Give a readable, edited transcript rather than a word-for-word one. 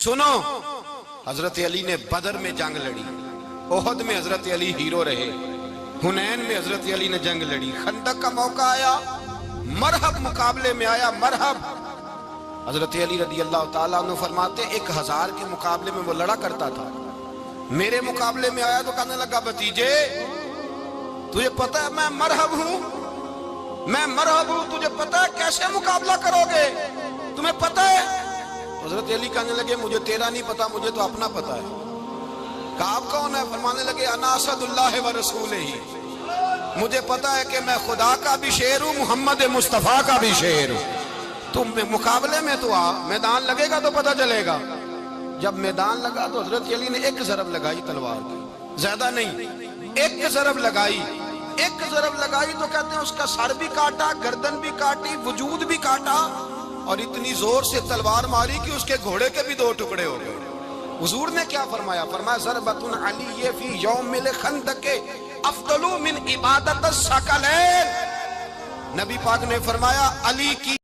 सुनो, हजरत अली ने बदर में जंग लड़ी, ओहद में हजरत अली हीरो रहे, हुनैन में हजरत अली ने जंग लड़ी, खंदक का मौका आया, मरहब मुकाबले में आया, मरहब। हजरत अली रदी अल्लाह ताला अन्हु फरमाते 1000 के मुकाबले में वो लड़ा करता था, मेरे मुकाबले में आया तो कहने लगा भतीजे तुझे पता है मैं मरहब हूं, मैं मरहब हूं, तुझे पता है कैसे मुकाबला करोगे, तुम्हें पता है? हजरत अली कहने लगे मुझे तेरा नहीं पता, मुझे तो अपना पता है। काब कौन है? फरमाने लगे अना असदुल्लाह व रसूलिही, मुझे पता है कि मैं खुदा का भी शेर हूं, मोहम्मद मुस्तफा का भी शेर हूं। तुम मुकाबले में तो आ, मैदान लगेगा तो पता चलेगा। जब मैदान लगा तो हजरत अली ने एक ज़रब लगाई तलवार की, ज्यादा नहीं, एक ज़रब लगाई, एक ज़रब लगाई तो कहते हैं उसका सर भी काटा, गर्दन भी काटी, वजूद भी काटा, और इतनी जोर से तलवार मारी कि उसके घोड़े के भी 2 टुकड़े हो गए। हुजूर ने क्या फरमाया? फरमाया ज़रबतुन अली फी यौमिल खंदक अफदलु मिन इबादत सकलैन। नबी पाक ने फरमाया अली की